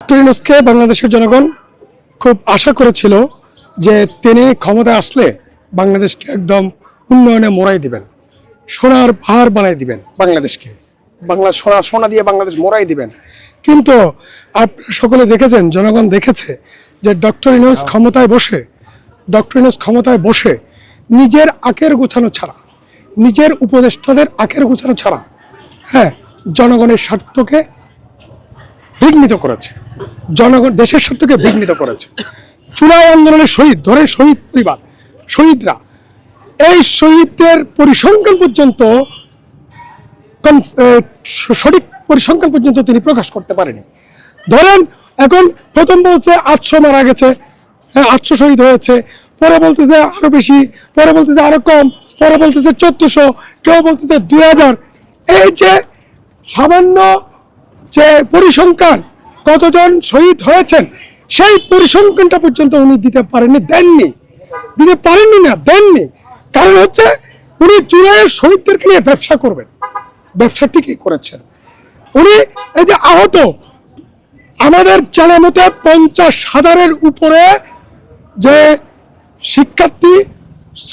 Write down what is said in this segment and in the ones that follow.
Doctor ইউনূসকে বাংলাদেশের জনগণ খুব আশা করেছিল যে তিনি ক্ষমতায় আসলে বাংলাদেশকে একদম উন্নয়নে মোড়াই দিবেন, সোনার পাহাড় বানাই দিবেন বাংলাদেশকে, সোনা দিয়ে বাংলাদেশ মোড়াই দিবেন। কিন্তু আপনারা সকলে দেখেছেন, জনগণ দেখেছে যে ডক্টর ইউনূস ক্ষমতায় বসে নিজের আখের গোছানো ছাড়া, নিজের উপদেষ্টাদের আখের গোছানো ছাড়া জনগণের স্বার্থকে বিঘ্নিত করেছে, দেশের স্বার্থকে বিঘ্নিত করেছে। জুলাই আন্দোলনের শহীদ পরিবার, শহীদরা, এই শহীদদের পরিসংখ্যান পর্যন্ত সঠিক পরিসংখ্যান পর্যন্ত তিনি প্রকাশ করতে পারেনি। ধরেন এখন প্রথম বলছে 800 মারা গেছে, 800 শহীদ হয়েছে, পরে বলতেছে আরো বেশি, পরে বলতেছে আরো কম, পরে বলতেছে 1400, কেউ বলতেছে 2000। এই যে সামান্য যে পরিসংখ্যান কতজন শহীদ হয়েছেন, সেই পরিসংখ্যানটা পর্যন্ত উনি দিতে পারেননি, দেননি। কারণ হচ্ছে উনি জুলাইয়ের শহীদদেরকে নিয়ে ব্যবসা করবেন, ব্যবসা ঠিকই করেছেন উনি। এই যে আহত, আমাদের জানা মতে 50,000-এর উপরে যে শিক্ষার্থী,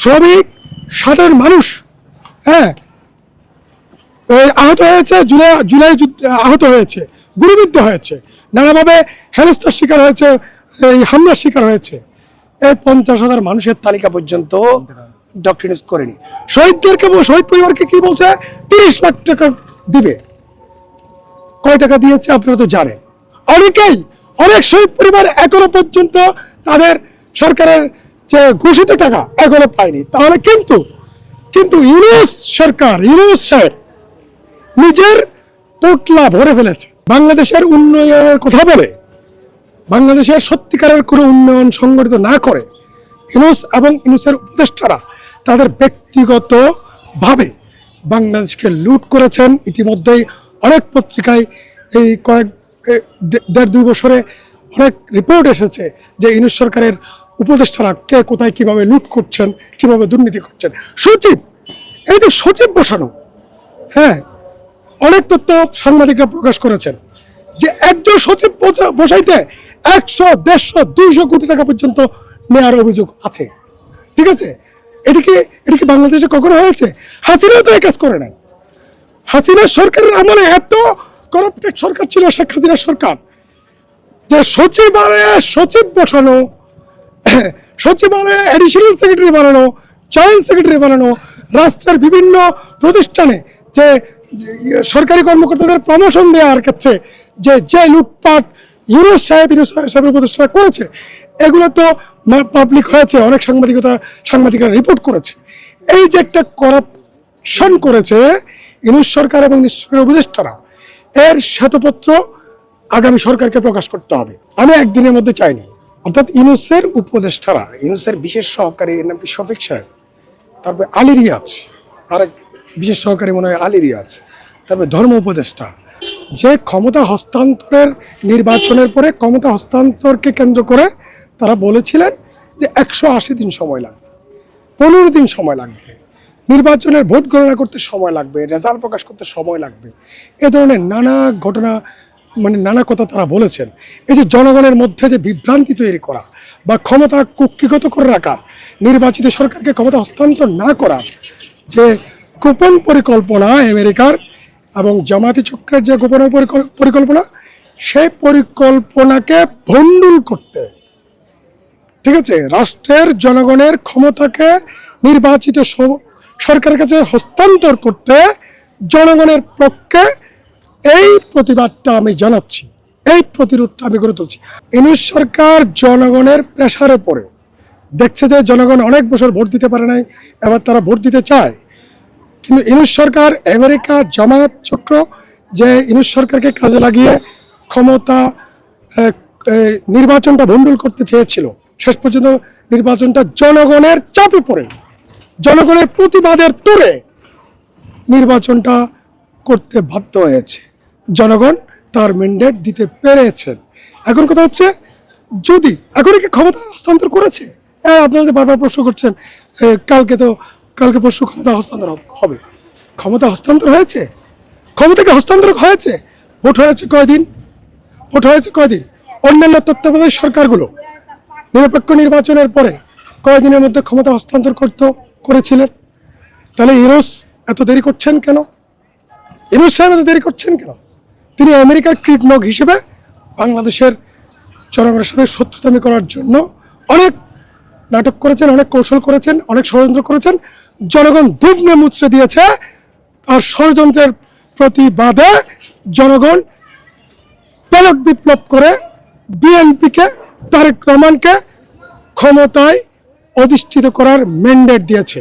শ্রমিক, সাধারণ মানুষ আহত হয়েছে, জুলাই আহত হয়েছে, গুলিবিদ্ধ হয়েছে, নানাভাবে হেনস্থার শিকার হয়েছে, এই হামলার শিকার হয়েছে। এই 50,000 মানুষের তালিকা পর্যন্ত ডক্টর ইউনূস করেনি। শহীদ পরিবারকে কি বলছে? 30 লাখ টাকা দিবে। কয় টাকা দিয়েছে আপনারা তো জানেন। অনেক শহীদ পরিবার এখনো পর্যন্ত তাদের সরকারের যে ঘোষিত টাকা এখনো পায়নি। তাহলে কিন্তু ইউনূস সাহেব নিজের পোটলা ভরে ফেলেছে। বাংলাদেশের উন্নয়নের কথা বলে, বাংলাদেশের সত্যিকারের কোনো উন্নয়ন সংগঠিত না করে ইউনূস এবং ইউনূসের উপদেষ্টারা তাদের ব্যক্তিগতভাবে বাংলাদেশকে লুট করেছেন। ইতিমধ্যেই অনেক পত্রিকায় এই কয়েক 1.5-2 বছরে অনেক রিপোর্ট এসেছে যে ইউনূস সরকারের উপদেষ্টারা কে কোথায় কিভাবে লুট করছেন, কিভাবে দুর্নীতি করছেন। এই যে সচিব বসানো, অনেক তথ্য সাংবাদিকরা প্রকাশ করেছেন যে একজন সচিব বসাইতে 100, 150, 200 কোটি টাকা পর্যন্ত নেওয়ার অভিযোগ আছে। ঠিক আছে, এটা কি বাংলাদেশে কখনো হয়েছে? হাসিনাও তো এই কাজ করে নাই। হাসিনা সরকারের আমলে এত করাপ্টেড সরকার ছিল শেখ হাসিনা সরকার, যে সচিব বসানো, সচিবালয়ে অ্যাডিশনাল সেক্রেটারি বানানো, জয়েন্ট সেক্রেটারি বানানো, রাষ্ট্রের বিভিন্ন প্রতিষ্ঠানে যে সরকারি কর্মকর্তাদের প্রমোশন দেওয়ার ক্ষেত্রে যে লুটপাট ইউনূস সাহেবের প্রতিষ্ঠা করেছে, এগুলো তো পাবলিক হয়েছে, অনেক সাংবাদিকরা রিপোর্ট করেছে। এই যে একটা করাপশন করেছে ইউনূস সরকার এবং উপদেষ্টারা, এর শ্বেতপত্র আগামী সরকারকে প্রকাশ করতে হবে। আমি একদিনের মধ্যে চাইনি। অর্থাৎ ইউনূসের উপদেষ্টারা, ইউনূসের বিশেষ সহকারী, এর নাম কি শফিক সাহেব, তারপরে আলী রিয়াজ, আরেক বিশেষ সহকারী মনে হয় আলী রিয়াজ, তারপরে ধর্ম উপদেষ্টা, যে ক্ষমতা হস্তান্তরের নির্বাচনের পরে ক্ষমতা হস্তান্তরকে কেন্দ্র করে তারা বলেছিলেন যে 180 দিন সময় লাগবে, 15 দিন সময় লাগবে, নির্বাচনের ভোট গণনা করতে সময় লাগবে, রেজাল্ট প্রকাশ করতে সময় লাগবে, এ ধরনের নানা ঘটনা, নানা কথা তারা বলেছেন। এই যে জনগণের মধ্যে যে বিভ্রান্তি তৈরি করা বা ক্ষমতা কুক্ষিগত করে রাখার, নির্বাচিত সরকারকে ক্ষমতা হস্তান্তর না করার যে গোপন পরিকল্পনা আমেরিকার এবং জামায়াতি চক্রের যে গোপন পরিকল্পনা, সেই পরিকল্পনাকে ভণ্ডুল করতে, ঠিক আছে, রাষ্ট্রের জনগণের ক্ষমতাকে নির্বাচিত সরকারের কাছে হস্তান্তর করতে জনগণের পক্ষে এই প্রতিবাদটা আমি জানাচ্ছি, এই প্রতিরোধটা আমি গড়ে তুলছি। ইউনূস সরকার জনগণের প্রেসারে পড়ে দেখছে যে জনগণ অনেক বছর ভোট দিতে পারে নাই, এবার তারা ভোট দিতে চায়। কিন্তু ইউনূস সরকার, আমেরিকা, জামায়াত চক্র যে ইউনূস সরকারকে কাজে লাগিয়ে ক্ষমতা নির্বাচনটা ভণ্ডুল করতে চেয়েছিল, শেষ পর্যন্ত নির্বাচনটা জনগণের চাপে পড়ে, জনগণের প্রতিবাদের তোড়ে নির্বাচনটা করতে বাধ্য হয়েছে। জনগণ তার ম্যান্ডেট দিতে পেরেছেন। এখন কথা হচ্ছে, যদি এখন কি ক্ষমতা হস্তান্তর করেছে? আপনারা বারবার প্রশ্ন করছেন, কালকে পরশু ক্ষমতা হস্তান্তর হবে। ক্ষমতা হস্তান্তর হয়েছে? ক্ষমতাকে হস্তান্তর হয়েছে? ভোট হয়েছে কয়দিন? অন্যান্য তত্ত্বাবধায়ক সরকারগুলো নিরপেক্ষ নির্বাচনের পরে কয়েকদিনের মধ্যে ক্ষমতা হস্তান্তর করেছিলেন। তাহলে ইউনূস এত দেরি করছেন কেন? ইউনূস সাহেব এত দেরি করছেন কেন? তিনি আমেরিকার কীটনক হিসেবে বাংলাদেশের জনগণের সাথে শত্রুতামি করার জন্য অনেক নাটক করেছেন, অনেক কৌশল করেছেন, অনেক ষড়যন্ত্র করেছেন। জনগণ দুধনে মুচড়ে দিয়েছে। আর ষড়যন্ত্রের প্রতিবাদে জনগণ ব্যালট বিপ্লব করে বিএনপিকে, তারেক রহমানকে ক্ষমতায় অধিষ্ঠিত করার ম্যান্ডেট দিয়েছে।